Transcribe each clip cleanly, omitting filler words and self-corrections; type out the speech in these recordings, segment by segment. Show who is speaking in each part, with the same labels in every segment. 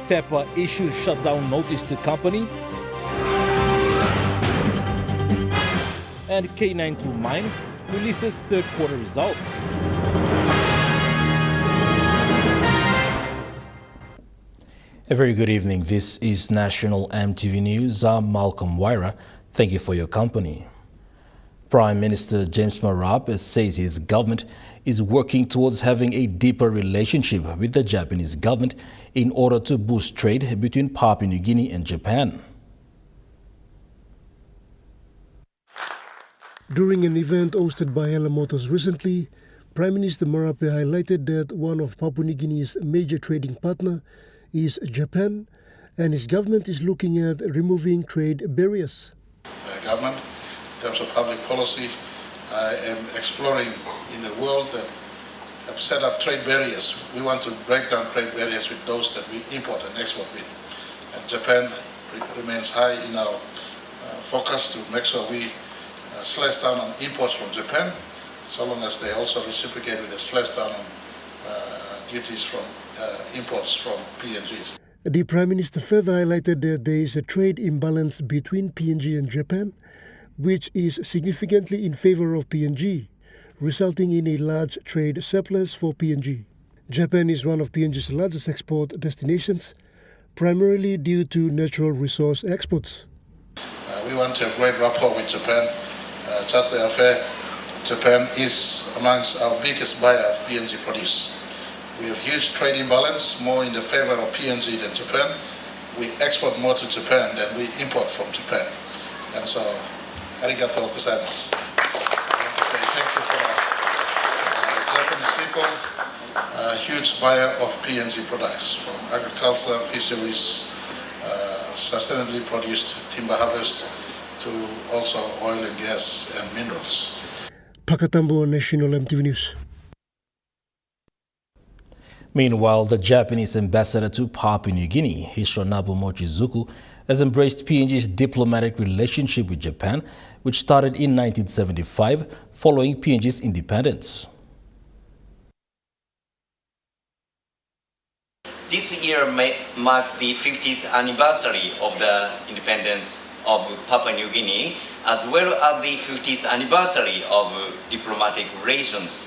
Speaker 1: SEPA issues shutdown notice to company. And K92 Mining releases third quarter results. A very good evening. This is National EMTV News. I'm Malcolm Wyra. Thank you for your company. Prime Minister James Marape says his government is working towards having a deeper relationship with the Japanese government in order to boost trade between Papua New Guinea and Japan.
Speaker 2: During an event hosted by Ella Motors recently, Prime Minister Marape highlighted that one of Papua New Guinea's major trading partners is Japan, and his government is looking at removing trade barriers.
Speaker 3: Government, in terms of public policy, I am exploring in the world that have set up trade barriers. We want to break down trade barriers with those that we import and export with. And Japan remains high in our focus to make sure we slash down on imports from Japan, so long as they also reciprocate with a slash down on duties from imports from PNGs.
Speaker 2: The Prime Minister further highlighted that there is a trade imbalance between PNG and Japan, which is significantly in favor of PNG, resulting in a large trade surplus for PNG. Japan is one of PNG's largest export destinations, primarily due to natural resource exports.
Speaker 3: We want to have great rapport with Japan. Just the affair, Japan is amongst our biggest buyer of PNG produce. We have huge trade imbalance, more in the favor of PNG than Japan. We export more to Japan than we import from Japan. And so, arigato gozaimasu. I want to say thank you for Japanese people, a huge buyer of PNG products, from agriculture, fisheries, sustainably produced timber harvest, to also oil and gas and minerals.
Speaker 2: Pakatambo, National EMTV News.
Speaker 1: Meanwhile, the Japanese ambassador to Papua New Guinea, Hishonabu Mochizuku, has embraced PNG's diplomatic relationship with Japan, which started in 1975 following PNG's independence.
Speaker 4: This year marks the 50th anniversary of the independence of Papua New Guinea, as well as the 50th anniversary of diplomatic relations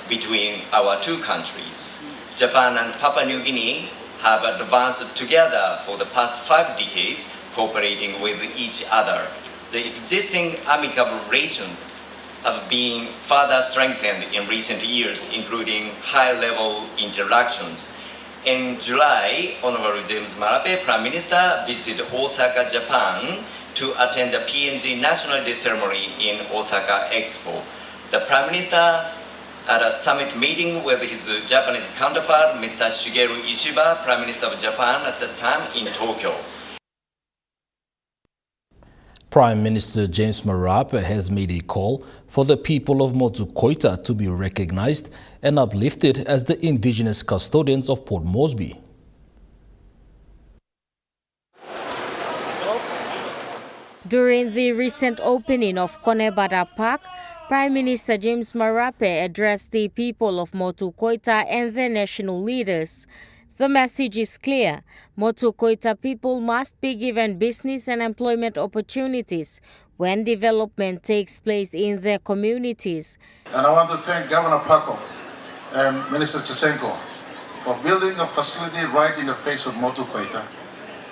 Speaker 4: between our two countries. Japan and Papua New Guinea have advanced together for the past 5 decades, cooperating with each other. The existing amicable relations have been further strengthened in recent years, including high-level interactions. In July, Honorable James Marape, Prime Minister, visited Osaka, Japan, to attend the PNG National Day ceremony in Osaka Expo. The Prime Minister had a summit meeting with his Japanese counterpart, Mr. Shigeru Ishiba, Prime Minister of Japan at the time, in Tokyo.
Speaker 1: Prime Minister James Marape has made a call for the people of Motu Koita to be recognized and uplifted as the Indigenous custodians of Port Moresby.
Speaker 5: During the recent opening of Konebada Park, Prime Minister James Marape addressed the people of Motu Koita and their national leaders. The message is clear. Motu Koita people must be given business and employment opportunities when development takes place in their communities.
Speaker 3: And I want to thank Governor Paco and Minister Chisenko for building a facility right in the face of Motu Koita.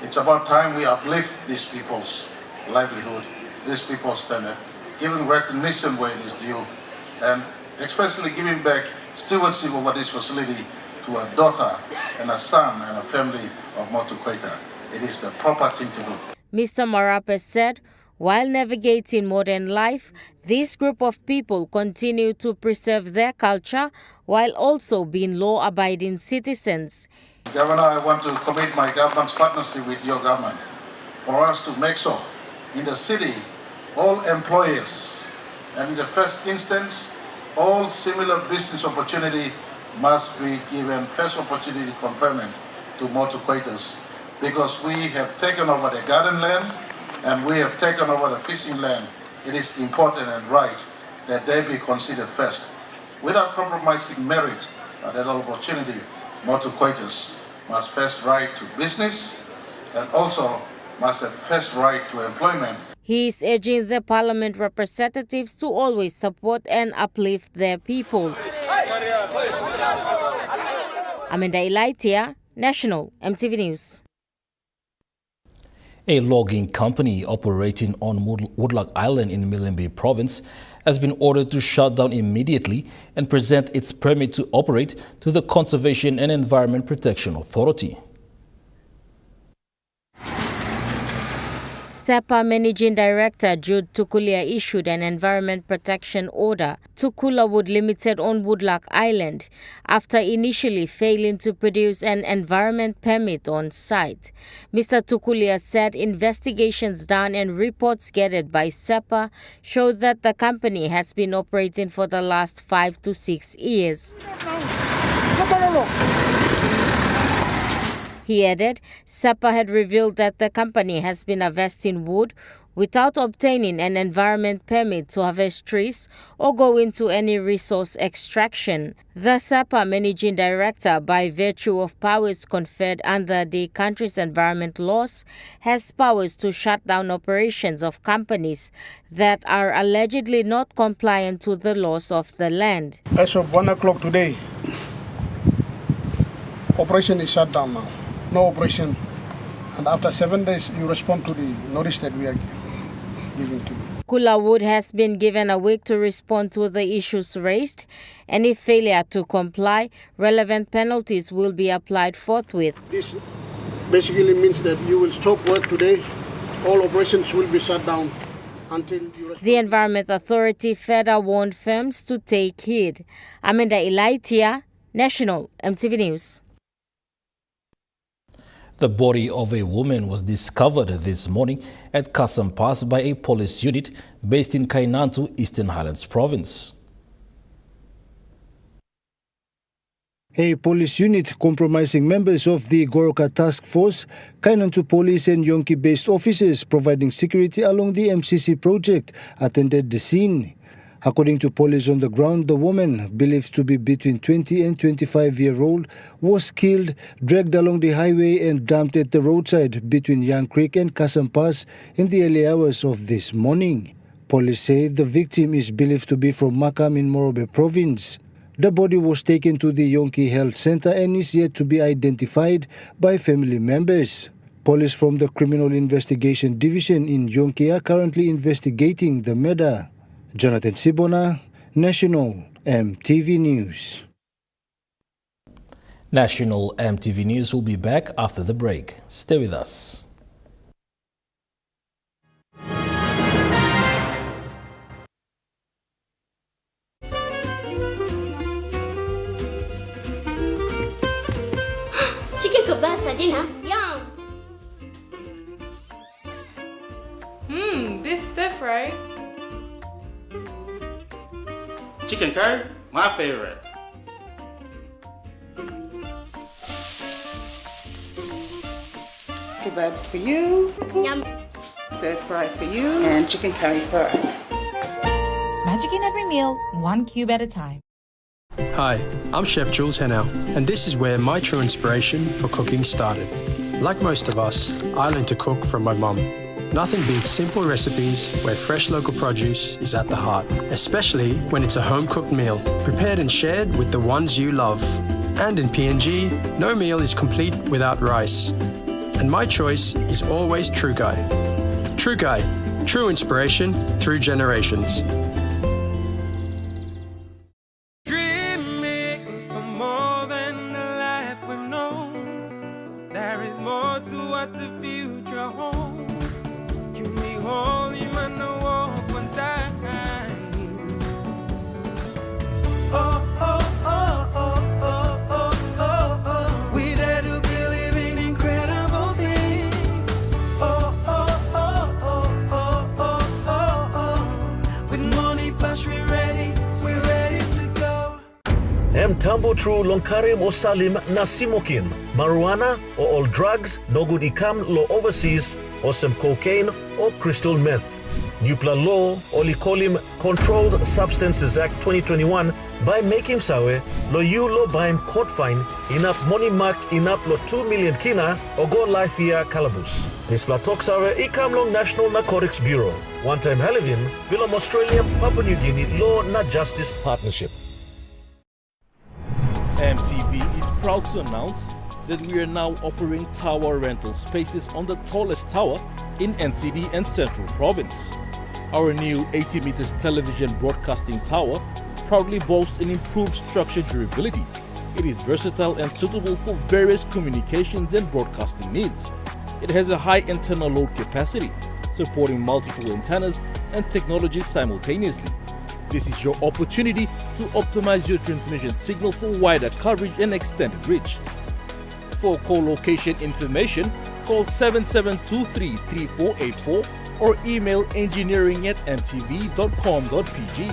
Speaker 3: It's about time we uplift these people's livelihood, these people's standard, giving recognition where it is due, and especially giving back stewardship over this facility to a daughter and a son and a family of Motu Koita. It is the proper thing to do.
Speaker 5: Mr. Marape said, while navigating modern life, this group of people continue to preserve their culture while also being law-abiding citizens.
Speaker 3: Governor, I want to commit my government's partnership with your government for us to make sure in the city, all employers, and in the first instance, all similar business opportunity must be given first opportunity conferment to Motu Koitas, because we have taken over the garden land and we have taken over the fishing land. It is important and right that they be considered first. Without compromising merit, that opportunity, Motu Koitas must first right to business and also must have first right to employment.
Speaker 5: He is urging the parliament representatives to always support and uplift their people. Amanda Ilaitia, National EMTV News.
Speaker 1: A logging company operating on Woodlock Island in Milimbe province has been ordered to shut down immediately and present its permit to operate to the Conservation and Environment Protection Authority.
Speaker 5: SEPA Managing Director Jude Tukulia issued an environment protection order to Kulawood Limited on Woodlock Island after initially failing to produce an environment permit on site. Mr. Tukulia said investigations done and reports gathered by SEPA showed that the company has been operating for the last 5 to 6 years. He added, SEPA had revealed that the company has been harvesting wood without obtaining an environment permit to harvest trees or go into any resource extraction. The SEPA Managing Director, by virtue of powers conferred under the country's environment laws, has powers to shut down operations of companies that are allegedly not compliant to the laws of the land.
Speaker 6: As of 1 o'clock today, operation is shut down now. No operation, and after 7 days you respond to the notice that we are giving to you.
Speaker 5: Kulawood has been given a week to respond to the issues raised, and if failure to comply, relevant penalties will be applied forthwith.
Speaker 6: This basically means that you will stop work today, all operations will be shut down until you respond.
Speaker 5: The Environment Authority further warned firms to take heed. Amanda Ilaitia, National EMTV News.
Speaker 1: The body of a woman was discovered this morning at Kasam Pass by a police unit based in K92, Eastern Highlands province.
Speaker 7: A police unit comprising members of the Goroka Task Force, K92 police and Yonki-based officers providing security along the MCC project attended the scene. According to police on the ground, the woman, believed to be between 20 and 25-year-old, was killed, dragged along the highway and dumped at the roadside between Young Creek and Kasam Pass in the early hours of this morning. Police say the victim is believed to be from Makam in Morobe province. The body was taken to the Yonki Health Center and is yet to be identified by family members. Police from the Criminal Investigation Division in Yonki are currently investigating the murder. Jonathan Sibona, National EMTV News.
Speaker 1: National EMTV News will be back after the break. Stay with us.
Speaker 8: Chicken kebab for dinner. Yum.
Speaker 9: Beef stir fry.
Speaker 10: Chicken curry, my favorite.
Speaker 11: Kebabs for you,
Speaker 8: Yum.
Speaker 11: stir fry for you, and chicken curry for us.
Speaker 12: Magic in every meal, one cube at a time.
Speaker 13: Hi, I'm Chef Jules Hennau, and this is where my true inspiration for cooking started. Like most of us, I learned to cook from my mum. Nothing beats simple recipes where fresh local produce is at the heart, especially when it's a home-cooked meal, prepared and shared with the ones you love. And in PNG, no meal is complete without rice. And my choice is always True Guy. True Guy, true inspiration through generations.
Speaker 14: Dreaming for more than the life we've known. There is more to what the future holds. Holy man, no walk one time. Oh, oh, oh, oh, oh, oh, oh, oh. We dare to be living incredible things. Oh, oh, oh, oh, oh, oh, oh, oh. With money plus we're ready to go.
Speaker 15: Mtambo true lonkarim o salim na simokin. Marijuana or all drugs no good ikam lo overseas or some cocaine or crystal meth. Nupla Law Olikolim Controlled Substances Act 2021 by Making Sawe lo you lo baim court fine inap money mark inap lo 2 million kina or go life year calabus. This platok sawe ikamlong National Narcotics Bureau. One time Halivin, Willem Australia Papua New Guinea Law na Justice Partnership.
Speaker 9: EMTV is proud to announce that we are now offering tower rental spaces on the tallest tower in NCD and Central Province. Our new 80 meters television broadcasting tower proudly boasts an improved structure durability. It is versatile and suitable for various communications and broadcasting needs. It has a high internal load capacity, supporting multiple antennas and technologies simultaneously. This is your opportunity to optimize your transmission signal for wider coverage and extended reach. For co-location information, call 7723-3484 or email engineering@mtv.com.pg.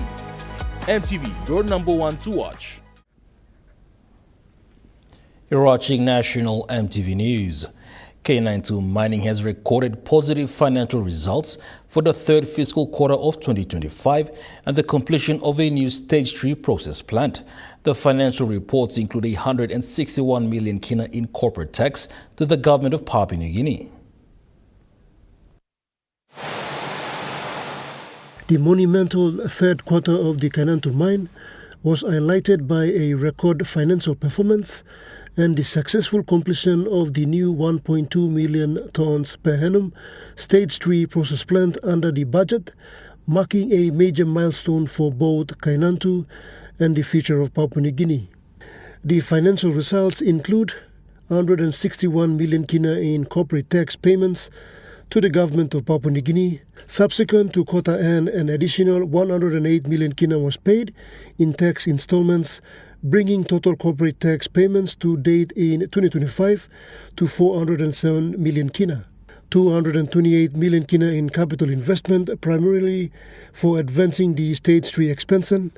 Speaker 9: MTV, your number one to watch.
Speaker 1: You're watching National MTV News. K92 Mining has recorded positive financial results for the third fiscal quarter of 2025 and the completion of a new Stage 3 process plant. The financial reports include 161 million kina in corporate tax to the government of Papua New Guinea.
Speaker 2: The monumental third quarter of the K92 mine was highlighted by a record financial performance and the successful completion of the new 1.2 million tons per annum Stage 3 process plant under the budget, marking a major milestone for both K92 and the future of Papua New Guinea. The financial results include 161 million kina in corporate tax payments to the government of Papua New Guinea. Subsequent to quarter end, an additional 108 million kina was paid in tax installments, bringing total corporate tax payments to date in 2025 to 407 million kina. 228 million kina in capital investment, primarily for advancing the Stage 3 expansion.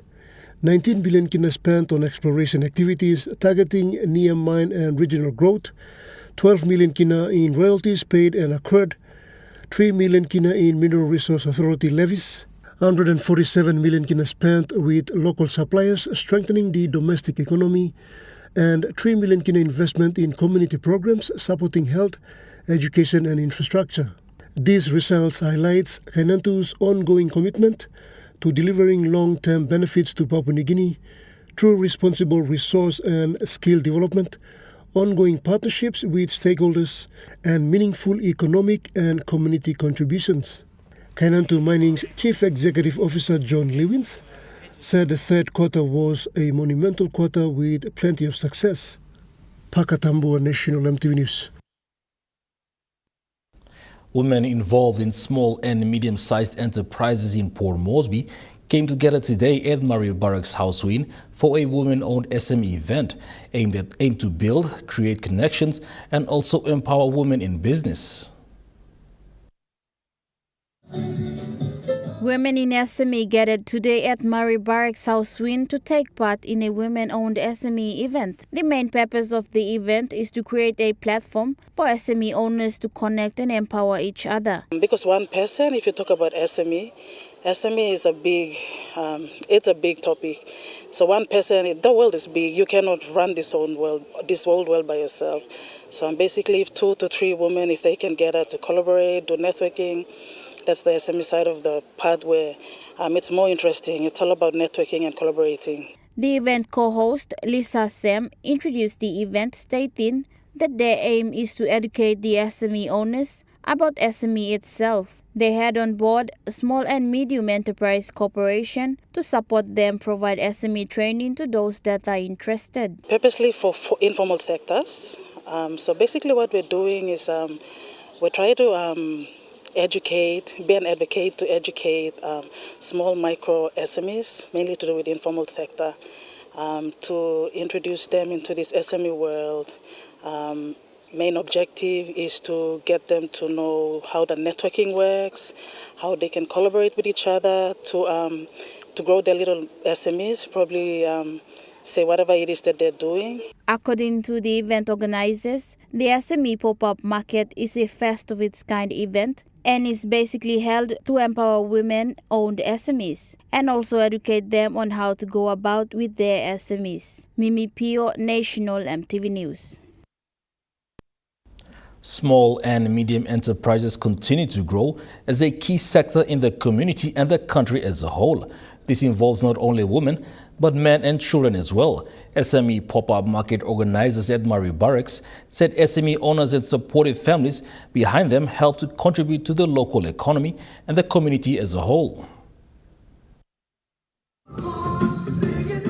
Speaker 2: 19 billion kina spent on exploration activities targeting near mine and regional growth. 12 million kina in royalties paid and accrued. 3 million kina in Mineral Resource Authority levies, 147 million kina spent with local suppliers strengthening the domestic economy, and 3 million kina investment in community programs supporting health, education and infrastructure. These results highlights K92's ongoing commitment to delivering long-term benefits to Papua New Guinea through responsible resource and skill development, ongoing partnerships with stakeholders, and meaningful economic and community contributions. K92 Mining's Chief Executive Officer John Lewins said the third quarter was a monumental quarter with plenty of success. Pakatambo, National MTV News.
Speaker 1: Women involved in small and medium-sized enterprises in Port Moresby came together today at Murray Barracks House Wing for a women-owned SME event aimed to build, create connections, and also empower women in business.
Speaker 16: Women in SME gathered today at Murray Barracks House Wing to take part in a women-owned SME event. The main purpose of the event is to create a platform for SME owners to connect and empower each other.
Speaker 11: Because one person, if you talk about SME is it's a big topic. So one person, the world is big. You cannot run this whole world by yourself. So basically, if 2 to 3 women, if they can gather to collaborate, do networking, that's the SME side of the part where it's more interesting. It's all about networking and collaborating.
Speaker 16: The event co-host, Lisa Sam, introduced the event, stating that their aim is to educate the SME owners about SME itself. They had on board a small and medium enterprise corporation to support them provide SME training to those that are interested.
Speaker 11: Purposely for informal sectors. So basically what we're doing is we try to be an advocate to educate small micro SMEs, mainly to do with the informal sector, to introduce them into this SME world. Main objective is to get them to know how the networking works, how they can collaborate with each other to grow their little SMEs, probably say whatever it is that they're doing.
Speaker 16: According to the event organizers, the SME pop-up market is a first of its kind event and is basically held to empower women-owned SMEs and also educate them on how to go about with their SMEs. Mimi Pio, National EMTV News.
Speaker 1: Small and medium enterprises continue to grow as a key sector in the community and the country as a whole. This involves not only women, but men and children as well. SME pop-up market organizers at Murray Barracks said SME owners and supportive families behind them help to contribute to the local economy and the community as a whole.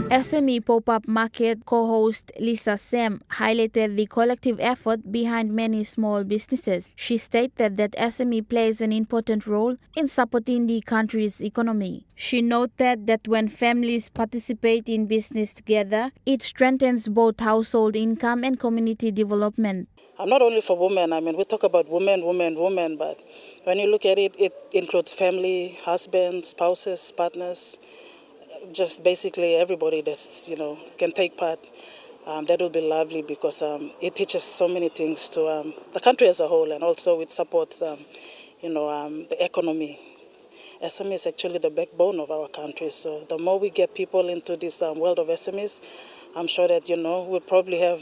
Speaker 16: SME Pop-Up Market co-host Lisa Sem highlighted the collective effort behind many small businesses. She stated that SME plays an important role in supporting the country's economy. She noted that when families participate in business together, it strengthens both household income and community development.
Speaker 11: Not only for women, we talk about women, but when you look at it, it includes family, husbands, spouses, partners, just basically everybody that's can take part. That will be lovely because it teaches so many things to the country as a whole, and also it supports the economy. SME is actually the backbone of our country. So the more we get people into this world of SMEs, I'm sure that we'll probably have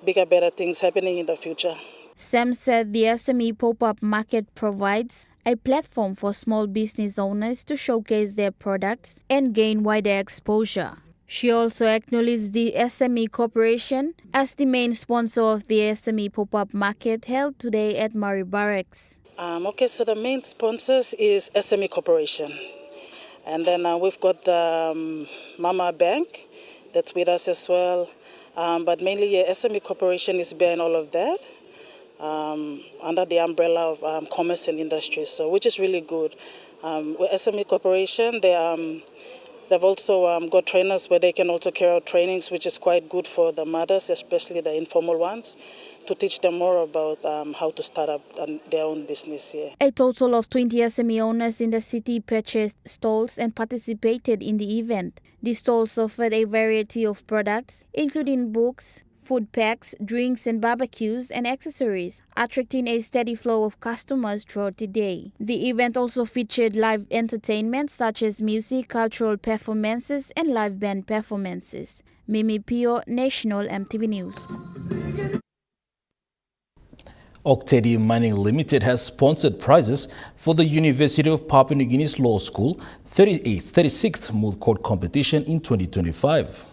Speaker 11: bigger, better things happening in the future.
Speaker 16: Sam said the SME pop-up market provides a platform for small business owners to showcase their products and gain wider exposure. She also acknowledged the SME Corporation as the main sponsor of the SME pop-up market held today at Murray Barracks.
Speaker 11: So the main sponsors is SME Corporation. And then we've got the Mama Bank that's with us as well. But mainly SME Corporation is behind all of that. Under the umbrella of commerce and industry, so which is really good. With SME Corporation, they've also got trainers where they can also carry out trainings, which is quite good for the mothers, especially the informal ones, to teach them more about how to start up their own business here.
Speaker 16: A total of 20 SME owners in the city purchased stalls and participated in the event. The stalls offered a variety of products, including books, food packs, drinks and barbecues and accessories, attracting a steady flow of customers throughout the day. The event also featured live entertainment such as music, cultural performances and live band performances. Mimi Pio, National EMTV News.
Speaker 1: K92 Mining Limited has sponsored prizes for the University of Papua New Guinea's Law School 36th Moot Court competition in 2025.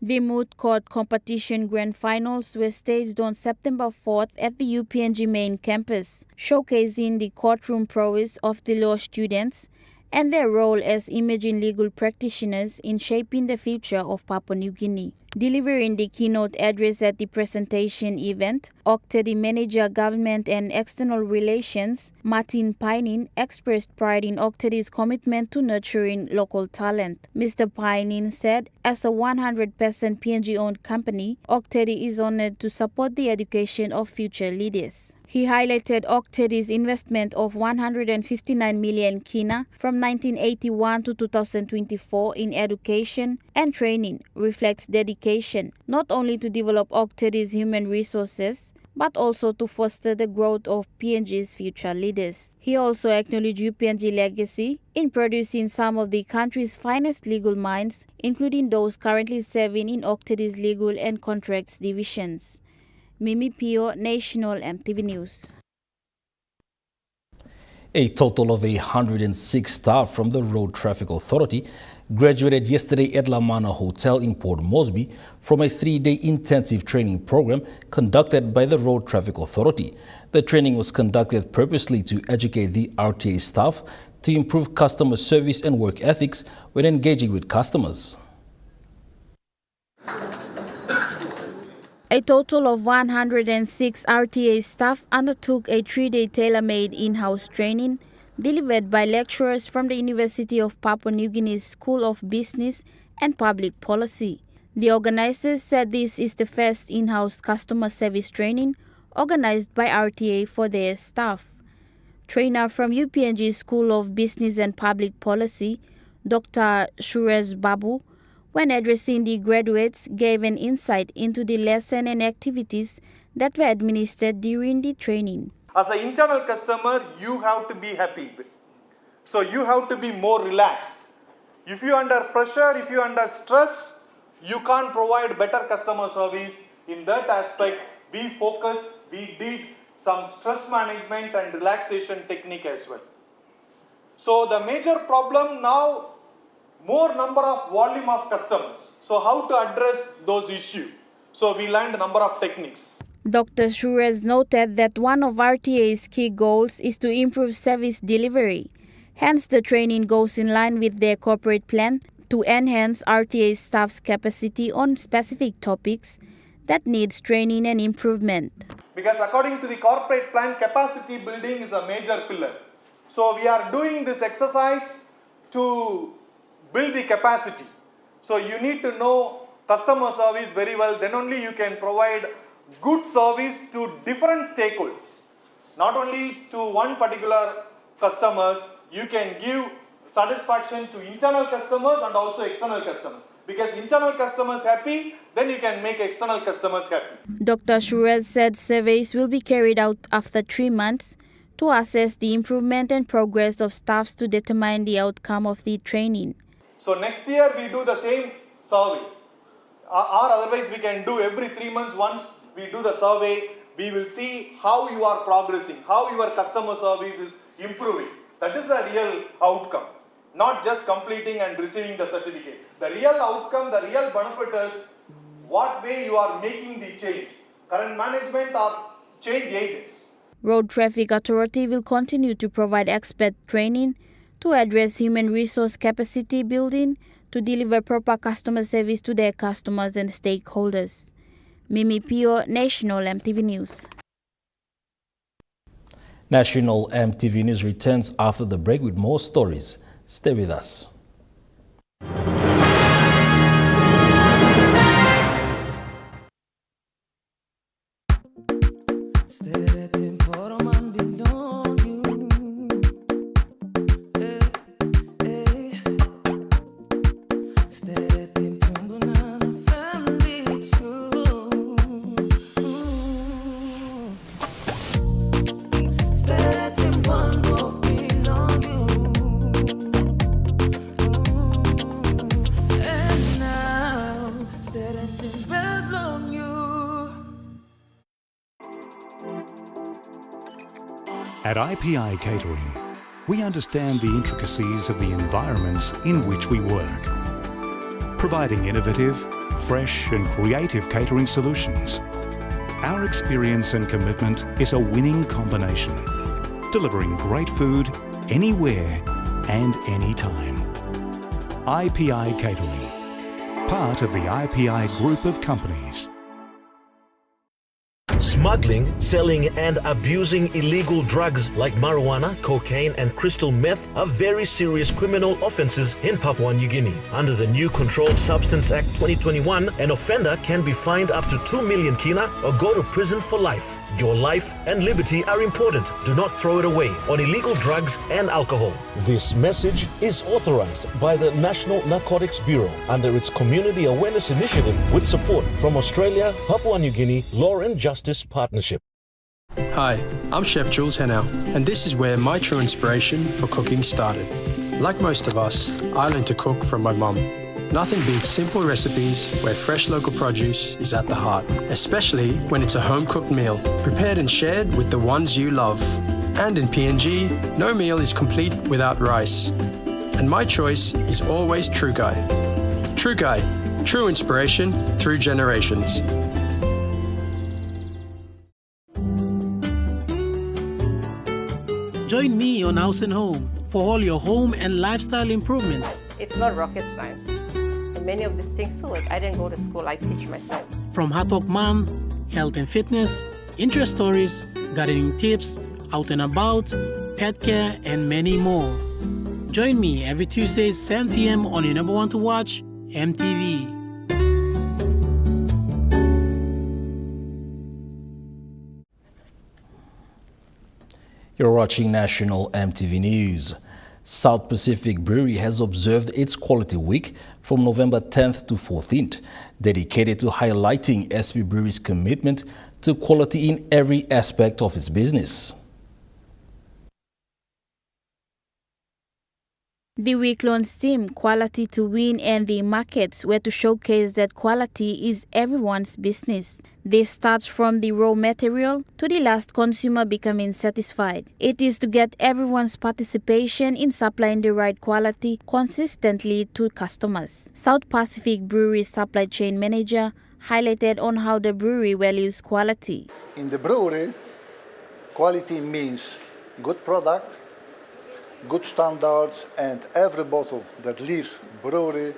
Speaker 16: The Moot Court competition grand finals were staged on September 4th at the UPNG main campus, showcasing the courtroom prowess of the law students and their role as emerging legal practitioners in shaping the future of Papua New Guinea. Delivering the keynote address at the presentation event, K92 Manager Government and External Relations, Martin Painin, expressed pride in K92's commitment to nurturing local talent. Mr. Painin said, as a 100% PNG-owned company, K92 is honored to support the education of future leaders. He highlighted K92's investment of 159 million kina from 1981 to 2024 in education and training reflects dedication not only to develop K92's human resources but also to foster the growth of PNG's future leaders. He also acknowledged UPNG legacy in producing some of the country's finest legal minds, including those currently serving in K92's legal and contracts divisions. Mimi Pio, National EMTV News.
Speaker 1: A total of 106 staff from the Road Traffic Authority graduated yesterday at La Mana Hotel in Port Moresby from a 3-day intensive training program conducted by the Road Traffic Authority. The training was conducted purposely to educate the RTA staff to improve customer service and work ethics when engaging with customers.
Speaker 16: A total of 106 RTA staff undertook a 3-day tailor-made in-house training delivered by lecturers from the University of Papua New Guinea's School of Business and Public Policy. The organizers said this is the first in-house customer service training organized by RTA for their staff. Trainer from UPNG School of Business and Public Policy, Dr. Shurez Babu, when addressing the graduates, gave an insight into the lesson and activities that were administered during the training.
Speaker 17: As an internal customer, you have to be happy. So you have to be more relaxed. If you are under pressure, if you are under stress, you can't provide better customer service. In that aspect, we focused, we did some stress management and relaxation technique as well. So the major problem now, more number of volume of customers. So how to address those issues? So we learned a number of techniques.
Speaker 16: Dr. Shurez noted that one of RTA's key goals is to improve service delivery. Hence, the training goes in line with their corporate plan to enhance RTA staff's capacity on specific topics that needs training and improvement.
Speaker 17: Because according to the corporate plan, capacity building is a major pillar. So we are doing this exercise to build the capacity. So you need to know customer service very well, then only you can provide good service to different stakeholders. Not only to one particular customers, you can give satisfaction to internal customers and also external customers. Because internal customers happy, then you can make external customers happy.
Speaker 16: Dr. Shurez said surveys will be carried out after 3 months to assess the improvement and progress of staffs to determine the outcome of the training.
Speaker 17: So next year we do the same survey. Or otherwise we can do every 3 months once we do the survey. We will see how you are progressing, how your customer service is improving. That is the real outcome. Not just completing and receiving the certificate. The real outcome, the real benefit is what way you are making the change. Current management or change agents.
Speaker 16: Road Traffic Authority will continue to provide expert training to address human resource capacity building to deliver proper customer service to their customers and stakeholders. Mimi Pio, National MTV News.
Speaker 1: National MTV News returns after the break with more stories. Stay with us.
Speaker 18: At IPI Catering, we understand the intricacies of the environments in which we work, providing innovative, fresh and creative catering solutions. Our experience and commitment is a winning combination, delivering great food anywhere and anytime. IPI Catering, part of the IPI group of companies.
Speaker 15: Smuggling, selling and abusing illegal drugs like marijuana, cocaine and crystal meth are very serious criminal offences in Papua New Guinea. Under the new Controlled Substance Act 2021, an offender can be fined up to 2 million kina or go to prison for life. Your life and liberty are important. Do not throw it away on illegal drugs and alcohol. This message is authorized by the National Narcotics Bureau under its Community Awareness Initiative with support from Australia, Papua New Guinea Law and Justice Partnership.
Speaker 13: Hi, I'm Chef Jules Henao, and this is where my true inspiration for cooking started. Like most of us, I learned to cook from my mum. Nothing beats simple recipes where fresh local produce is at the heart, especially when it's a home-cooked meal, prepared and shared with the ones you love. And in PNG, no meal is complete without rice. And my choice is always True Guy. True Guy, true inspiration through generations.
Speaker 19: Join me on House and Home for all your home and lifestyle improvements.
Speaker 20: It's not rocket science. And many of these things too, like I didn't go to school, I teach myself.
Speaker 19: From Hot Talk Mom, health and fitness, interest stories, gardening tips, out and about, pet care, and many more. Join me every Tuesday, 7 p.m. on your number one to watch, MTV.
Speaker 1: You're watching National EMTV News. South Pacific Brewery has observed its Quality Week from November 10th to 14th, dedicated to highlighting SP Brewery's commitment to quality in every aspect of its business.
Speaker 16: The week-long theme, Quality to Win, and the markets were to showcase that quality is everyone's business. This starts from the raw material to the last consumer becoming satisfied. It is to get everyone's participation in supplying the right quality consistently to customers. South Pacific Brewery Supply Chain Manager highlighted on how the brewery values quality.
Speaker 21: In the brewery, quality means good product, good standards, and every bottle that leaves brewery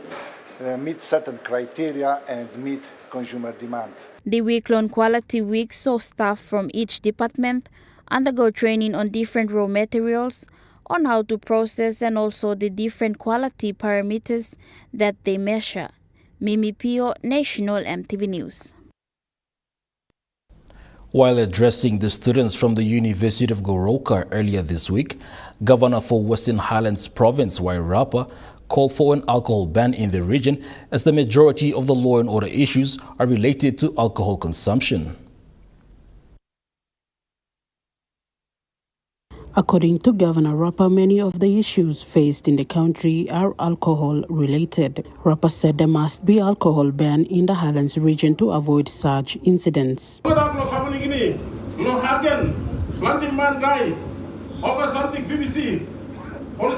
Speaker 21: meets certain criteria and meet consumer demand.
Speaker 16: The week-long Quality Week saw staff from each department undergo training on different raw materials, on how to process, and also the different quality parameters that they measure. Mimi Pio, National EMTV News.
Speaker 1: While addressing the students from the University of Goroka earlier this week, Governor for Western Highlands Province, Wairarapa, called for an alcohol ban in the region as the majority of the law and order issues are related to alcohol consumption.
Speaker 22: According to Governor Rapa, many of the issues faced in the country are alcohol-related. Rapa said there must be alcohol ban in the Highlands region to avoid such incidents.
Speaker 10: Police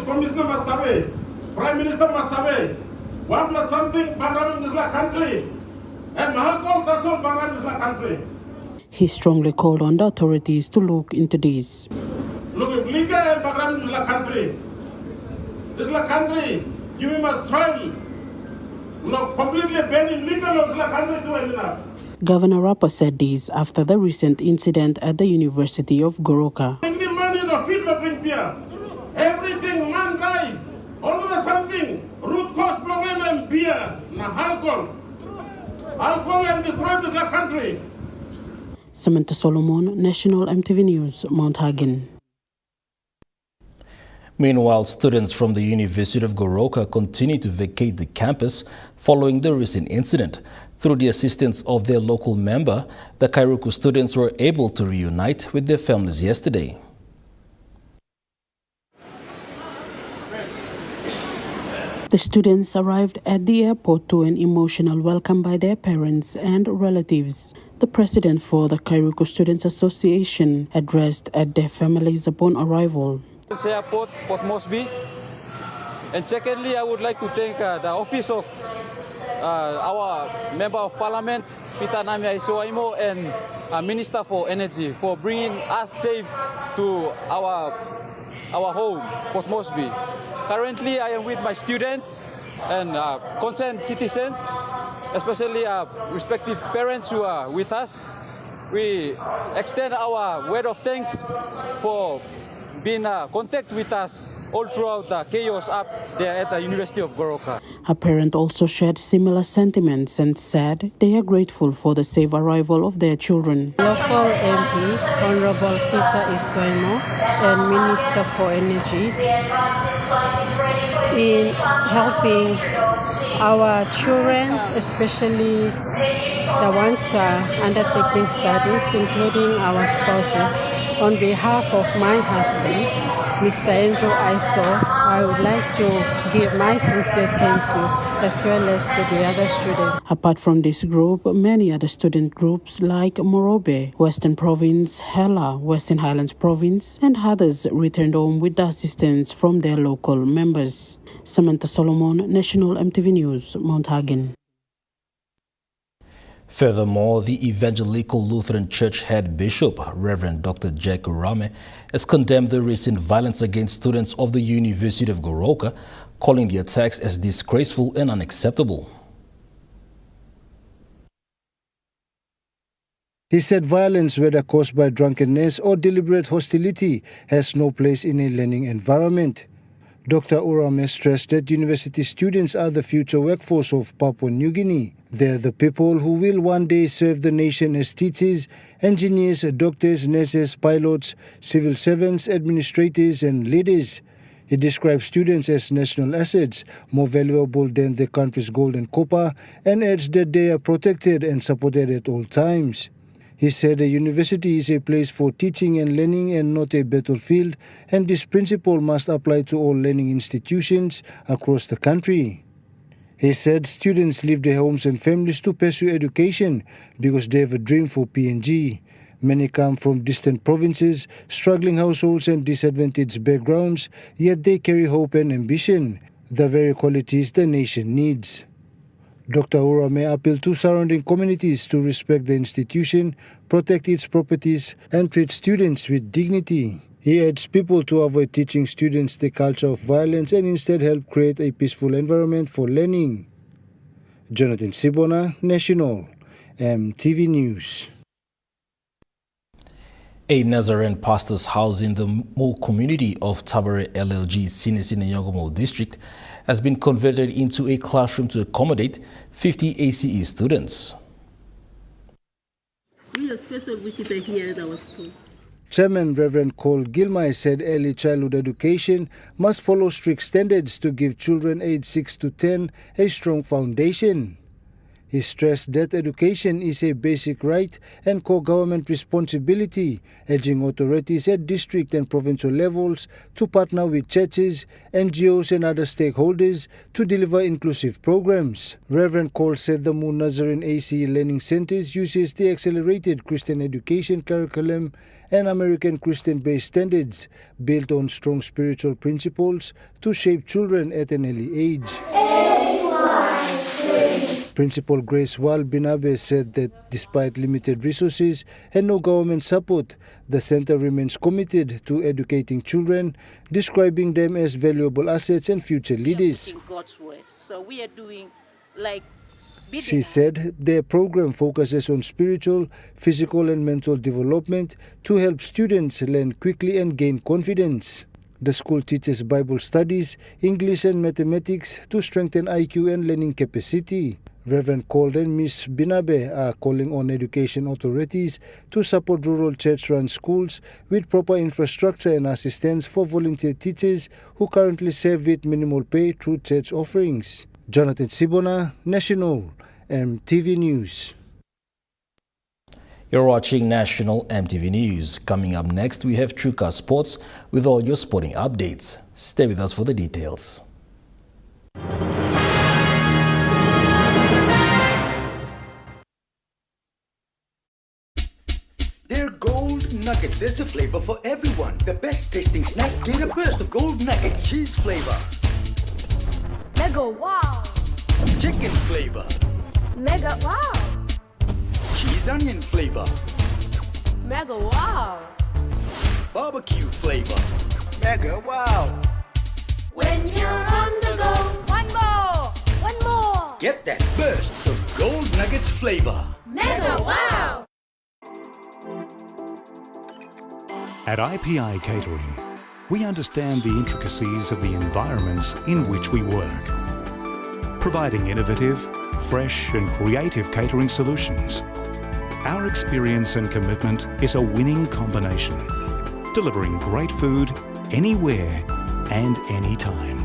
Speaker 10: Commissioner must have, Prime Minister must have, 1 plus something, Bangladesh is like country, and alcohol that's all Bangladesh is like country.
Speaker 22: He strongly called on the authorities to look into this.
Speaker 10: Look, if legal and Bangladesh is like country, this is like country, you must try, completely banning legal of like country to end up.
Speaker 22: Governor Rapa said this after the recent incident at the University of Goroka.
Speaker 10: Drink beer. Everything man drive, all of something, root cause problem and beer, alcohol. Alcohol and destroy this country.
Speaker 22: Samantha Solomon, National EMTV News, Mount Hagen.
Speaker 1: Meanwhile, students from the University of Goroka continue to vacate the campus following the recent incident. Through the assistance of their local member, the Kairuku students were able to reunite with their families yesterday.
Speaker 22: The students arrived at the airport to an emotional welcome by their parents and relatives. The president for the Kairuku Students Association addressed at their families upon arrival.
Speaker 23: Airport, Port Moresby. And secondly, I would like to thank the office of our Member of Parliament, Peter Namia Isoaimo, and Minister for Energy for bringing us safe to our home, Port Moresby. Currently, I am with my students and concerned citizens, especially respective parents who are with us. We extend our word of thanks for being in contact with us all throughout the chaos up there at the University of Goroka.
Speaker 22: A parent also shared similar sentiments and said they are grateful for the safe arrival of their children.
Speaker 24: Local MP, Honorable Peter Iswaimo, and Minister for Energy, in helping our children, especially the ones that are undertaking studies, including our spouses. On behalf of my husband, Mr. Andrew Aisto, I would like to give my sincere thank you, as well as to the other students.
Speaker 22: Apart from this group, many other student groups like Morobe, Western Province, Hela, Western Highlands Province, and others returned home with the assistance from their local members. Samantha Solomon, National EMTV News, Mount Hagen.
Speaker 1: Furthermore, the Evangelical Lutheran Church head bishop, Reverend Dr. Jack Urame, has condemned the recent violence against students of the University of Goroka, calling the attacks as disgraceful and unacceptable.
Speaker 7: He said violence, whether caused by drunkenness or deliberate hostility, has no place in a learning environment. Dr. Urame stressed that university students are the future workforce of Papua New Guinea. They're the people who will one day serve the nation as teachers, engineers, doctors, nurses, pilots, civil servants, administrators, and leaders. He describes students as national assets, more valuable than the country's gold and copper, and adds that they are protected and supported at all times. He said a university is a place for teaching and learning and not a battlefield, and this principle must apply to all learning institutions across the country. He said students leave their homes and families to pursue education because they have a dream for PNG. Many come from distant provinces, struggling households and disadvantaged backgrounds, yet they carry hope and ambition, the very qualities the nation needs. Dr. Urame appealed to surrounding communities to respect the institution, protect its properties, and treat students with dignity. He urged people to avoid teaching students the culture of violence and instead help create a peaceful environment for learning. Jonathan Sibona, National, EMTV News.
Speaker 1: A Nazarene pastor's house in the Mo community of Tabare LLG Sinisina Yongomol district has been converted into a classroom to accommodate 50 ACE students.
Speaker 3: We are special visitor here at our school.
Speaker 7: Chairman Reverend Cole Gilmay said early childhood education must follow strict standards to give children aged 6 to 10 a strong foundation. He stressed that education is a basic right and core government responsibility, urging authorities at district and provincial levels to partner with churches, NGOs and other stakeholders to deliver inclusive programs. Reverend Cole said the Moon Nazarene ACE Learning Centers uses the accelerated Christian education curriculum and American Christian-based standards built on strong spiritual principles to shape children at an early age. Principal Grace Wal Binabe said that despite limited resources and no government support, the center remains committed to educating children, describing them as valuable assets and future leaders.
Speaker 3: God's word. So we are doing
Speaker 7: She said their program focuses on spiritual, physical and mental development to help students learn quickly and gain confidence. The school teaches Bible studies, English and mathematics to strengthen IQ and learning capacity. Reverend Cole and Ms. Binabe are calling on education authorities to support rural church-run schools with proper infrastructure and assistance for volunteer teachers who currently serve with minimal pay through church offerings. Jonathan Sibona, National, EMTV News.
Speaker 1: You're watching National EMTV News. Coming up next, we have Truka Sports with all your sporting updates. Stay with us for the details.
Speaker 4: They're gold nuggets. There's a flavor for everyone. The best tasting snack. Get a burst of gold nuggets. Cheese flavor.
Speaker 5: Mega wow.
Speaker 4: Chicken flavor.
Speaker 5: Mega wow.
Speaker 4: Cheese onion flavor.
Speaker 5: Mega wow.
Speaker 4: Barbecue flavor. Mega wow.
Speaker 5: When you're on the go, one more. One more.
Speaker 4: Get that burst of gold nuggets flavor.
Speaker 5: Mega wow.
Speaker 18: At IPI Catering, we understand the intricacies of the environments in which we work, providing innovative, fresh and creative catering solutions. Our experience and commitment is a winning combination, delivering great food anywhere and anytime.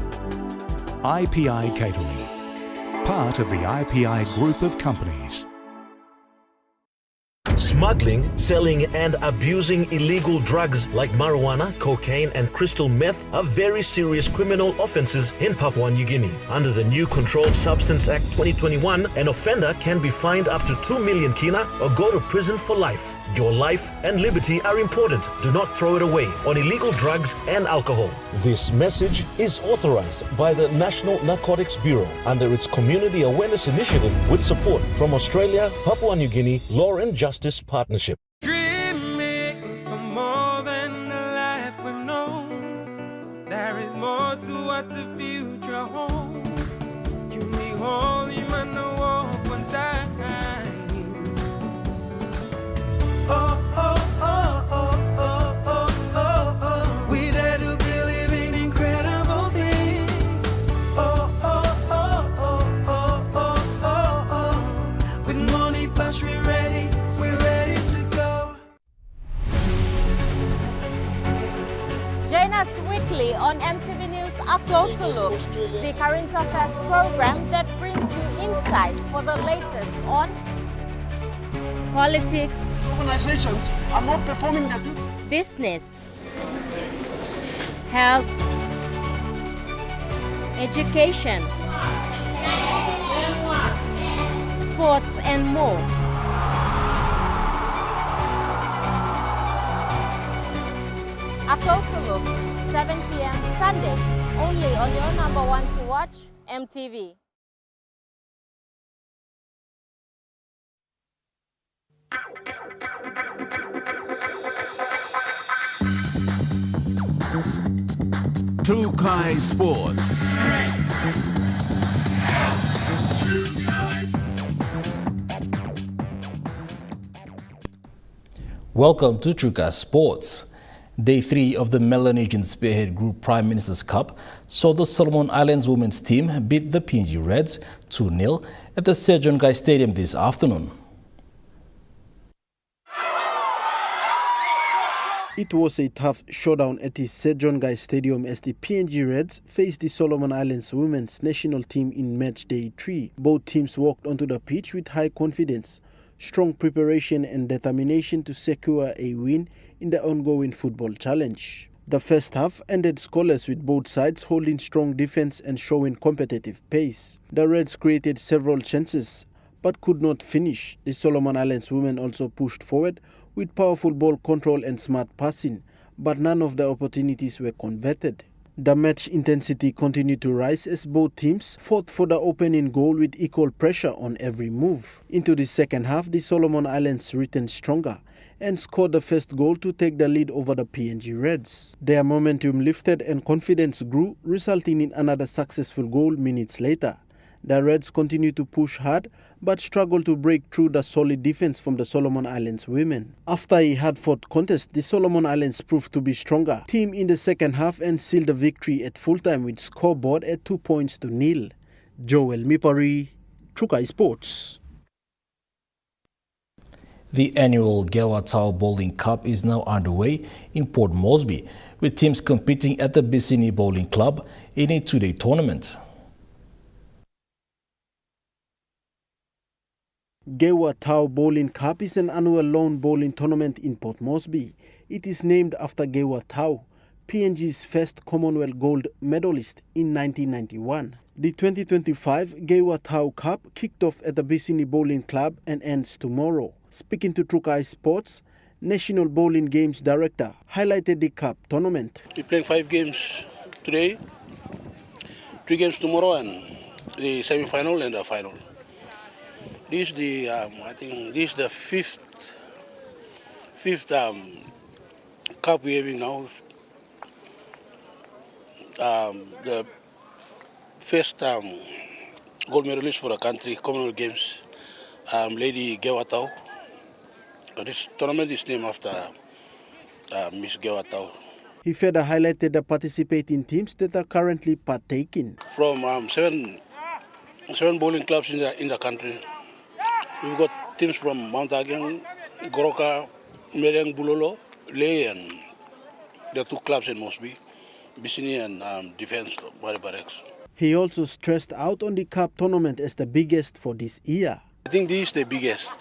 Speaker 18: IPI Catering, part of the IPI group of companies.
Speaker 15: Smuggling, selling and abusing illegal drugs like marijuana, cocaine and crystal meth are very serious criminal offences in Papua New Guinea. Under the new Controlled Substance Act 2021, an offender can be fined up to 2 million kina or go to prison for life. Your life and liberty are important. Do not throw it away on illegal drugs and alcohol. This message is authorized by the National Narcotics Bureau under its Community Awareness Initiative with support from Australia, Papua New Guinea Law and Justice Partnership.
Speaker 14: Dreaming for more than a life we've known. There is more to what the future holds. You need holy man to walk one time. Oh, oh, oh, oh, oh, oh, oh, oh. We dare to be living incredible things. Plus we're ready to go.
Speaker 6: Join us weekly on MTV News A Closer Look, the current affairs program that brings you insights for the latest on politics,
Speaker 8: organizations are not performing their duty,
Speaker 6: business, health, education, sports and more. A Closer Look, 7 p.m. Sunday, only on your number one to watch, MTV.
Speaker 9: Trukai Sports.
Speaker 1: Welcome to Trukai Sports. Day 3 of the Melanesian Spearhead Group Prime Minister's Cup saw the Solomon Islands women's team beat the PNG Reds 2-0 at the Sir John Guy Stadium this afternoon.
Speaker 12: It was a tough showdown at the Sir John Guy Stadium as the PNG Reds faced the Solomon Islands women's national team in match day 3. Both teams walked onto the pitch with high confidence, strong preparation and determination to secure a win in the ongoing football challenge. The first half ended scoreless with both sides holding strong defense and showing competitive pace. The Reds created several chances but could not finish. The Solomon Islands women also pushed forward with powerful ball control and smart passing, but none of the opportunities were converted. The match intensity continued to rise as both teams fought for the opening goal with equal pressure on every move. Into the second half, the Solomon Islands returned stronger and scored the first goal to take the lead over the PNG Reds. Their momentum lifted and confidence grew, resulting in another successful goal minutes later. The Reds continued to push hard but struggled to break through the solid defense from the Solomon Islands women. After a hard-fought contest, the Solomon Islands proved to be stronger team in the second half and sealed the victory at full-time with scoreboard at 2-0. Joel Mipari, Trukai Sports.
Speaker 1: The annual Gewatau Bowling Cup is now underway in Port Moresby, with teams competing at the Bissini Bowling Club in a 2-day tournament.
Speaker 12: Gewatau Bowling Cup is an annual lawn bowling tournament in Port Moresby. It is named after Gewatau, PNG's first Commonwealth gold medalist in 1991. The 2025 Gewatau Cup kicked off at the Bissini Bowling Club and ends tomorrow. Speaking to Trukai Sports, National Bowling Games Director highlighted the cup tournament.
Speaker 25: We're playing 5 games today, 3 games tomorrow, and the semi-final and the final. This is the I think this is the fifth cup we're having now. The first gold medalist for the country, Commonwealth Games, Lady Gewatau. This tournament is named after Miss Gewatau.
Speaker 12: He further highlighted the participating teams that are currently partaking.
Speaker 25: From seven bowling clubs in the country. We've got teams from Mount Ageng, Goroka, Mereng, Bulolo, Ley, and the 2 clubs in Mosby, Bissini and Defence, Maribarex.
Speaker 12: He also stressed out on the cup tournament as the biggest for this year.
Speaker 25: I think this is the biggest.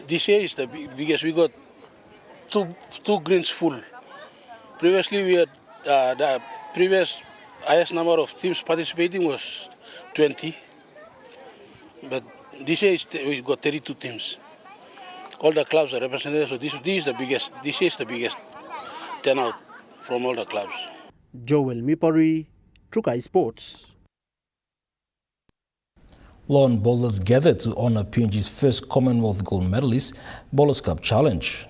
Speaker 25: This year is the biggest. We got two greens full. Previously, we had the previous highest number of teams participating was 20, but this year we got 32 teams. All the clubs are represented, so this is the biggest. This is the biggest turnout from all the clubs.
Speaker 12: Joel Mipari, Trukai Sports.
Speaker 1: Lawn bowlers gathered to honour PNG's first Commonwealth gold medalist Bowlers Cup Challenge.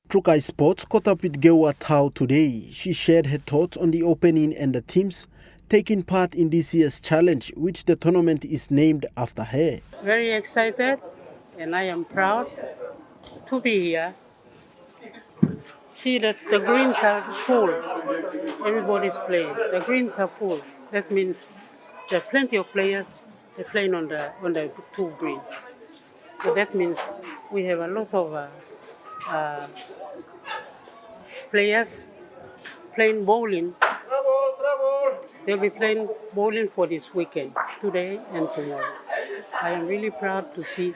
Speaker 12: Trukai Sports caught up with Gewatau today. She shared her thoughts on the opening and the teams taking part in this year's challenge, which the tournament is named after her.
Speaker 24: Very excited, and I am proud to be here. See that the greens are full. Everybody's playing. The greens are full. That means there are plenty of players. They're playing on the two greens. So that means we have a lot of players playing bowling. They'll be playing bowling for this weekend, today and tomorrow. I am really proud to see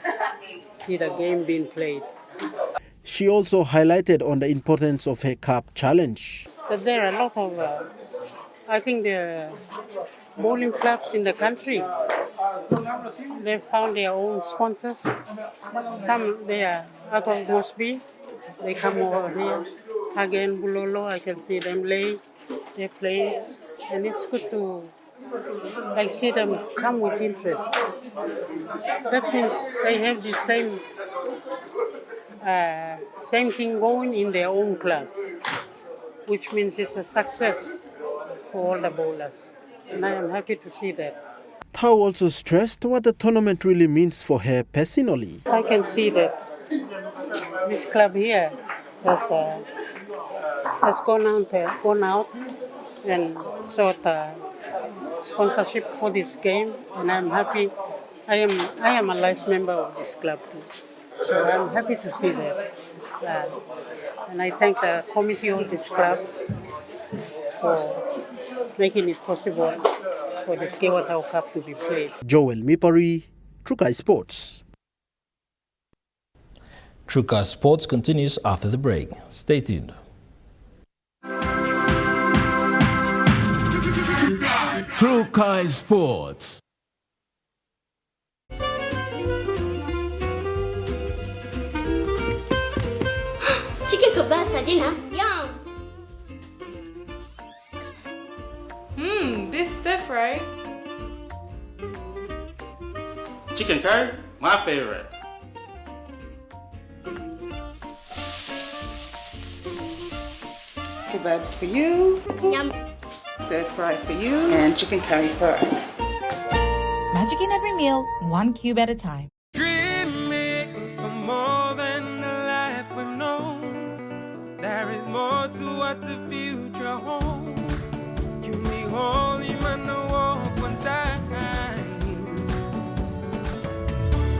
Speaker 24: the game being played.
Speaker 12: She also highlighted on the importance of her cup challenge.
Speaker 24: But there are a lot of, I think the bowling clubs in the country, they've found their own sponsors. Some, they are out of Mosby, they come over here. Again, Bulolo, I can see them they play, and it's good to see them come with interest. That means they have the same thing going in their own clubs, which means it's a success for all the bowlers. And I am happy to see that.
Speaker 12: Tao also stressed what the tournament really means for her personally.
Speaker 24: I can see that this club here has gone out and sought sponsorship for this game, and I'm happy. I am a life member of this club too, so I'm happy to see that. And I thank the committee of this club for making it possible for the Skewatau Cup to be played.
Speaker 12: Joel Mipari, Trukai Sports.
Speaker 1: Trukai Sports continues after the break. Stay tuned.
Speaker 2: Trukai Sports.
Speaker 5: Chicken kebab for dinner. Yum.
Speaker 9: Beef stir fry.
Speaker 11: Chicken curry, my favorite.
Speaker 13: Kebabs for you.
Speaker 5: Yum.
Speaker 13: Stir fry for you. And chicken curry for us.
Speaker 17: Magic in every meal, one cube at a time.
Speaker 14: Dreaming for more than the life we've known. There is more to what the future holds. You be holy, man, no walk one time.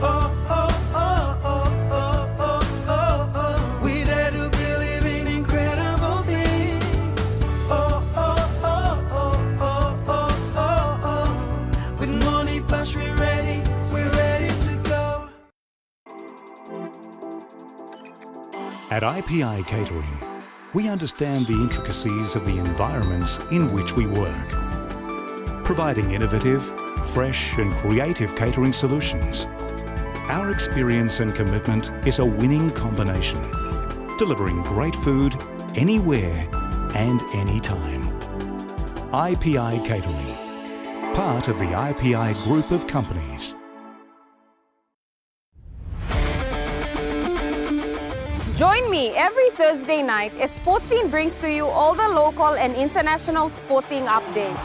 Speaker 14: Oh, oh, oh, oh, oh, oh, oh, oh. We dare to believe in incredible things. Oh, oh, oh, oh, oh, oh, oh, oh. With money plus we're ready to go.
Speaker 18: At IPI Catering, we understand the intricacies of the environments in which we work, providing innovative, fresh and creative catering solutions. Our experience and commitment is a winning combination, delivering great food anywhere and anytime. IPI Catering, part of the IPI group of companies.
Speaker 6: Join me every Thursday night as Sportscene brings to you all the local and international sporting updates.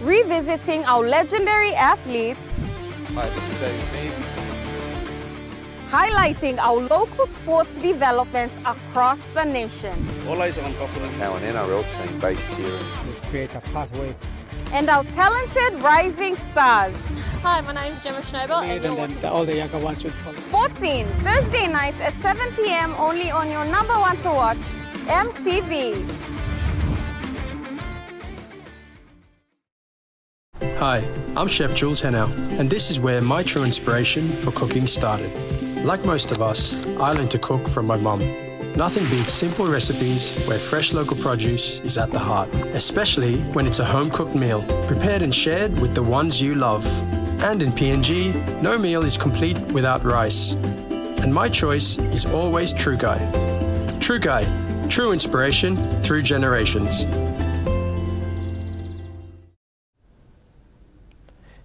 Speaker 6: Revisiting our legendary athletes,
Speaker 26: Hi, this is David Mead.
Speaker 6: highlighting our local sports developments across the nation,
Speaker 26: All eyes on Auckland. Now an NRL team based here.
Speaker 27: Create a pathway.
Speaker 6: and our talented rising stars.
Speaker 28: Hi, my name's Gemma Schnobel and you're watching
Speaker 27: all the younger ones will follow.
Speaker 6: Sportscene, Thursday nights at 7 p.m. only on your number one to watch, MTV.
Speaker 29: Hi, I'm Chef Jules Henow, and this is where my true inspiration for cooking started. Like most of us, I learned to cook from my mum. Nothing beats simple recipes where fresh local produce is at the heart, especially when it's a home-cooked meal, prepared and shared with the ones you love. And in PNG, no meal is complete without rice. And my choice is always Trukai. Trukai, true inspiration through generations.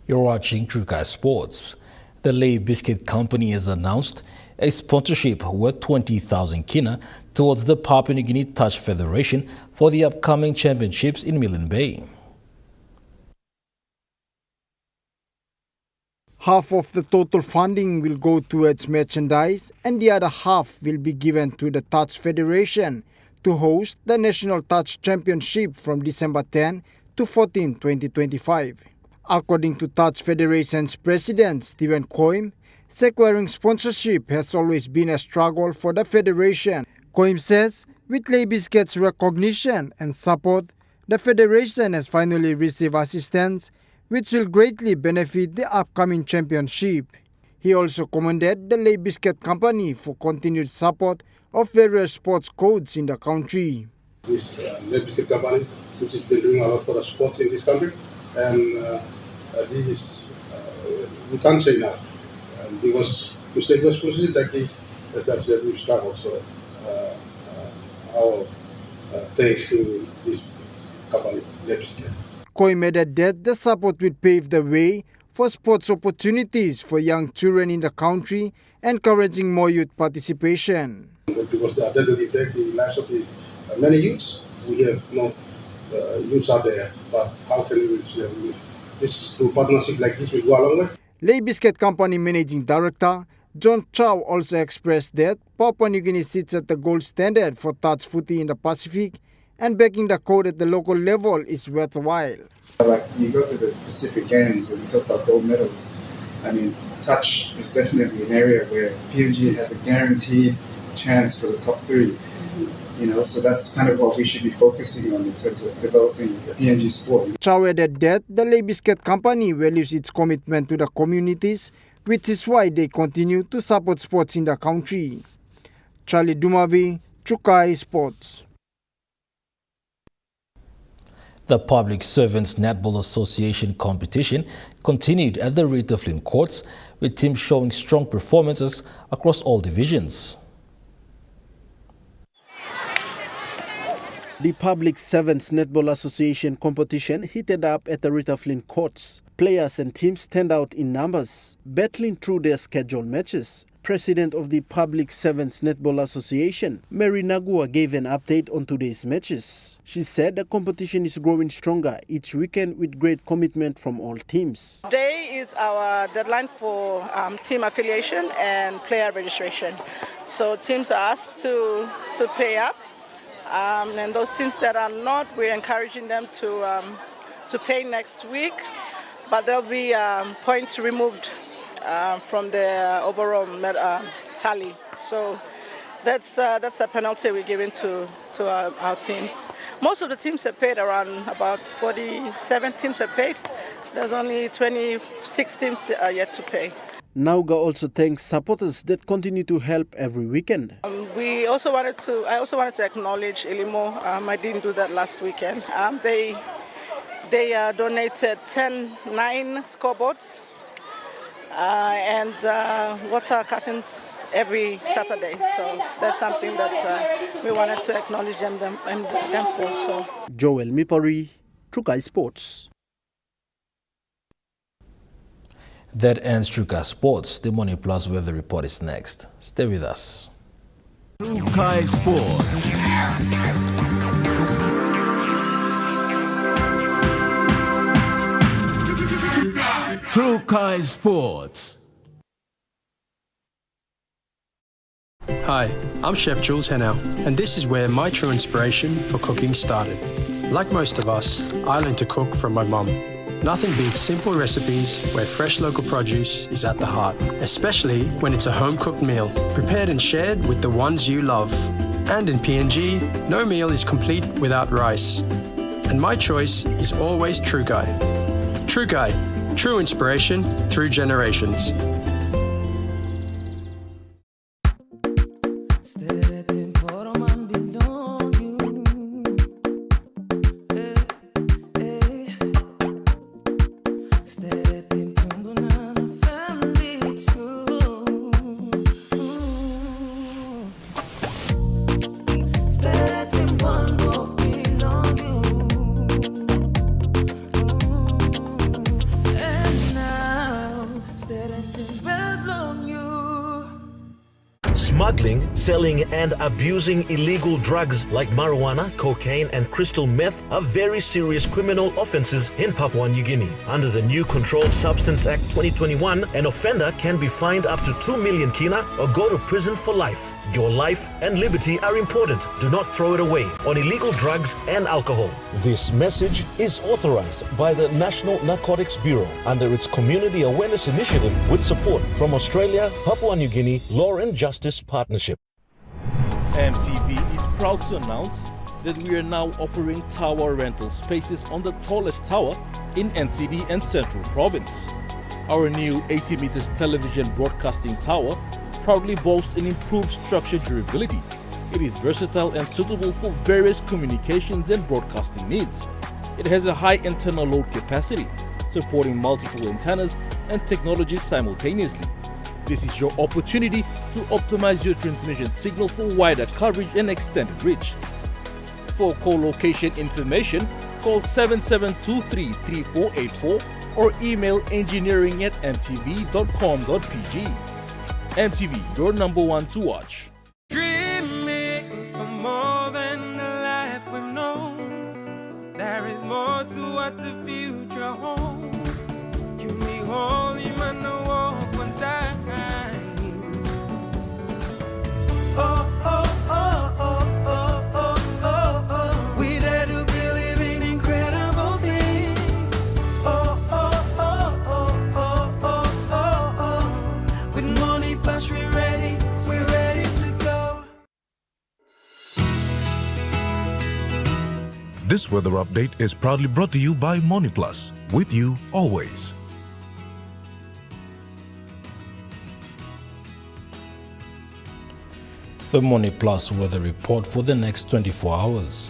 Speaker 1: You're watching Trukai Sports. The Lay Biscuit Company has announced a sponsorship worth 20,000 kina towards the Papua New Guinea Touch Federation for the upcoming championships in Milne Bay.
Speaker 27: Half of the total funding will go towards merchandise and the other half will be given to the Touch Federation to host the National Touch Championship from December 10 to 14, 2025. According to Touch Federation's president, Stephen Coim, securing sponsorship has always been a struggle for the federation. Coim says, with Lay Biscuit's recognition and support, the federation has finally received assistance, which will greatly benefit the upcoming championship. He also commended the Lay Biscuit Company for continued support of various sports codes in the country.
Speaker 3: This Lay Biscuit Company, which has been doing a lot for the sports in this country, and this is, we can't say enough, because to say those positions like this, as I've said, we've struggled. So our thanks to this company, Lay Biscuit.
Speaker 27: Coim added that the support will pave the way for sports opportunities for young children in the country, encouraging more youth participation.
Speaker 3: Because they are definitely impact the lives of the many youths. We have no youths out there, but how can we reach them? This through partnership like this will go a long way.
Speaker 27: Lay Biscuit Company Managing Director John Chow also expressed that Papua New Guinea sits at the gold standard for touch footy in the Pacific, and backing the code at the local level is worthwhile.
Speaker 9: Like you go to the Pacific Games and you talk about gold medals, I mean, touch is definitely an area where PNG has a guaranteed chance for the top three. You know, so that's kind of what we should be focusing on in terms of developing the PNG sport.
Speaker 27: Chow added that the Lay Biscuit Company values its commitment to the communities, which is why they continue to support sports in the country. Charlie Dumavi, Chukai Sports.
Speaker 1: The Public Servants Netball Association competition continued at the Rita Flynn Courts, with teams showing strong performances across all divisions.
Speaker 12: The Public Servants Netball Association competition heated up at the Rita Flynn Courts. Players and teams stand out in numbers, battling through their scheduled matches. President of the Public Servants Netball Association, Mary Nagua, gave an update on today's matches. She said the competition is growing stronger each weekend with great commitment from all teams.
Speaker 13: Today is our deadline for team affiliation and player registration. So teams are asked to pay up, and those teams that are not, we're encouraging them to pay next week, but there'll be points removed from the overall tally. So that's the penalty we're giving to our teams. Most of the teams have paid, around about 47 teams have paid. There's only 26 teams yet to pay.
Speaker 12: Nauga also thanks supporters that continue to help every weekend.
Speaker 13: I also wanted to acknowledge Ilimo. I didn't do that last weekend. They donated 9 scoreboards and water curtains every Saturday. So that's something that we wanted to acknowledge them for. So.
Speaker 12: Joel Mipari, Trukai Sports.
Speaker 1: That ends Trukai Sports. The Money Plus Weather Report is next. Stay with us.
Speaker 2: Trukai Sports. Trukai Sports.
Speaker 29: Hi, I'm Chef Jules Henow, and this is where my true inspiration for cooking started. Like most of us, I learned to cook from my mum. Nothing beats simple recipes where fresh local produce is at the heart, especially when it's a home-cooked meal, prepared and shared with the ones you love. And in PNG, no meal is complete without rice. And my choice is always Trukai. Trukai, true inspiration through generations.
Speaker 15: Smuggling, selling and abusing illegal drugs like marijuana, cocaine and crystal meth are very serious criminal offences in Papua New Guinea. Under the new Controlled Substance Act 2021, an offender can be fined up to 2 million kina or go to prison for life. Your life and liberty are important. Do not throw it away on illegal drugs and alcohol. This message is authorized by the National Narcotics Bureau under its Community Awareness Initiative with support from Australia, Papua New Guinea Law and Justice Partnership.
Speaker 4: EMTV is proud to announce that we are now offering tower rental spaces on the tallest tower in NCD and Central Province. Our new 80 meters television broadcasting tower proudly boasts an improved structure durability. It is versatile and suitable for various communications and broadcasting needs. It has a high internal load capacity, supporting multiple antennas and technologies simultaneously. This is your opportunity to optimize your transmission signal for wider coverage and extended reach. For co-location information, call 7723-3484 or email engineering@mtv.com.pg. MTV, your number one to watch.
Speaker 14: Dreaming for more than the life we've known. There is more to what the future holds. You need holy man to walk one time. Oh, oh, oh, oh, oh, oh, oh, oh. We dare to believe in incredible things. Oh, oh, oh, oh, oh, oh, oh, oh. With money plus we're ready to go.
Speaker 7: This weather update is proudly brought to you by MoneyPlus, with you always.
Speaker 1: The Money Plus weather report for the next 24 hours.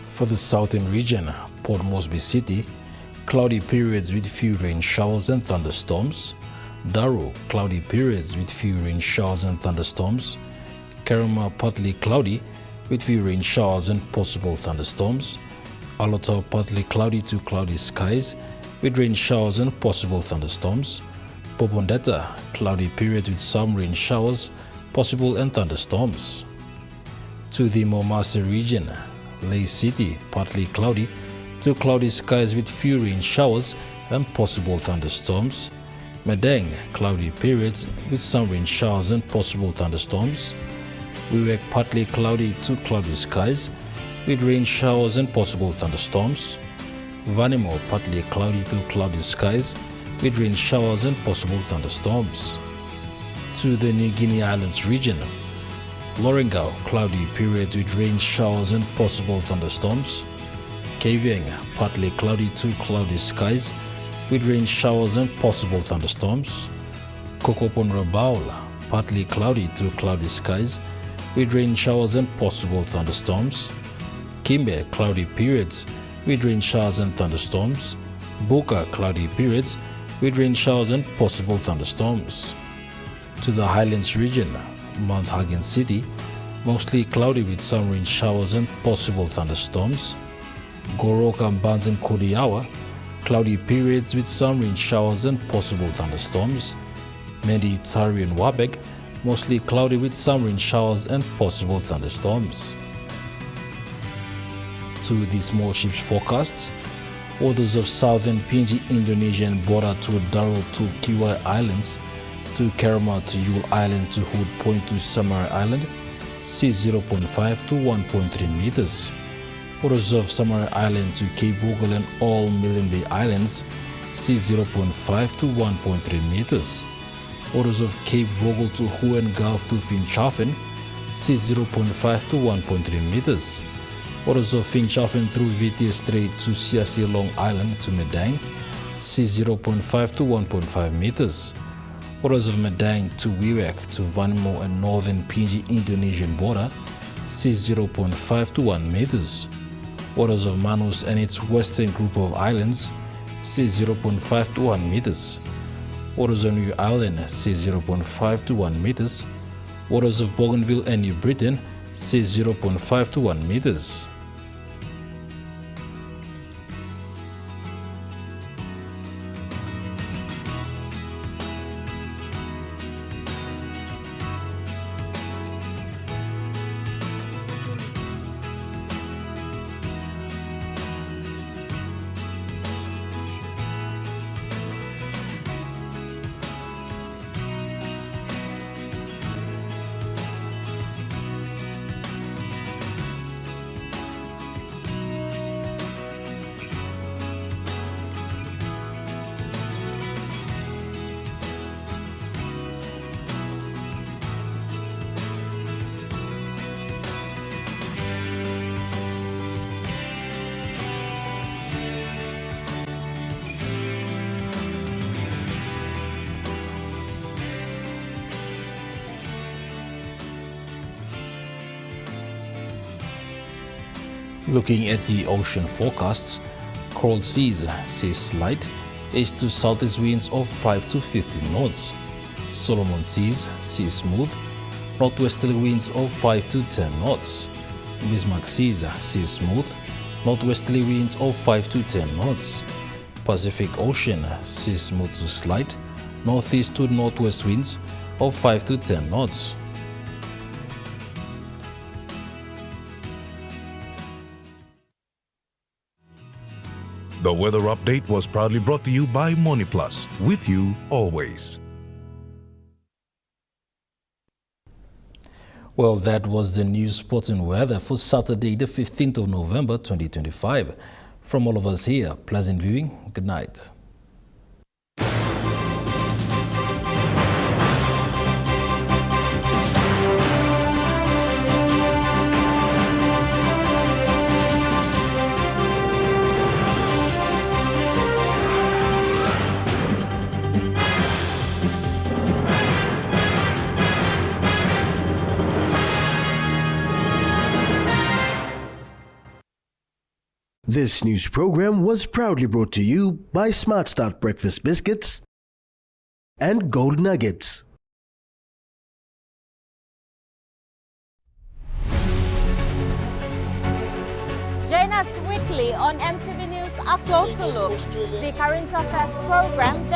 Speaker 1: For the southern region, Port Moresby City, cloudy periods with few rain showers and thunderstorms. Daru, cloudy periods with few rain showers and thunderstorms. Kerema, partly cloudy with few rain showers and possible thunderstorms. Alota, partly cloudy to cloudy skies with rain showers and possible thunderstorms. Popondetta, cloudy periods with some rain showers, possible and thunderstorms. To the Momase region, Lae City, partly cloudy to cloudy skies with few rain showers and possible thunderstorms. Madang, cloudy periods with some rain showers and possible thunderstorms. Wewak, partly cloudy to cloudy skies with rain showers and possible thunderstorms. Vanimo, partly cloudy to cloudy skies with rain showers and possible thunderstorms. To the New Guinea Islands region, Lorengau, cloudy periods with rain showers and possible thunderstorms. Kavieng, partly cloudy to cloudy skies with rain showers and possible thunderstorms. Kokopon Rabaul, partly cloudy to cloudy skies with rain showers and possible thunderstorms. Kimbe, cloudy periods with rain showers and thunderstorms. Boka, cloudy periods with rain showers and possible thunderstorms. To the Highlands region, Mount Hagen City, mostly cloudy with some rain showers and possible thunderstorms. Goroka, Mbans and Kodiawa, cloudy periods with some rain showers and possible thunderstorms. Mendi, Tsari and Wabeg, mostly cloudy with some rain showers and possible thunderstorms. To the small ships forecasts, orders of southern PNG Indonesian border to Darul to Kiwai Islands, to Kerema to Yule Island to Hood Point to Samarai Island, sea 0.5 to 1.3 meters. Orders of Samarai Island to Cape Vogel and all Millen Bay Islands, sea 0.5 to 1.3 meters. Orders of Cape Vogel to Huen Gulf to Finschhafen, sea 0.5 to 1.3 meters. Orders of Finschhafen through VT Strait to Siasi Long Island to Medang, sea 0.5 to 1.5 meters. Orders of Medang to Wewak to Vanimo and northern PNG Indonesian border, sea 0.5 to 1 meters. Orders of Manus and its western group of islands, sea 0.5 to 1 meters. Orders of New Ireland, sea 0.5 to 1 meters. Orders of Bougainville and New Britain, sea 0.5 to 1 meters. Looking at the ocean forecasts, coral seas see slight east to southeast winds of 5 to 15 knots. Solomon seas see smooth northwesterly winds of 5 to 10 knots. Bismarck seas see smooth northwesterly winds of 5 to 10 knots. Pacific Ocean sees smooth to slight northeast to northwest winds of 5 to 10 knots.
Speaker 7: The weather update was proudly brought to you by MoneyPlus, with you always.
Speaker 1: Well, that was the news, sports and weather for Saturday, the 15th of November, 2025. From all of us here, pleasant viewing. Good night.
Speaker 8: This news program was proudly brought to you by Smart Start Breakfast Biscuits and Gold Nuggets.
Speaker 6: Join us weekly on MTV News, A Closer Look, the current affairs program that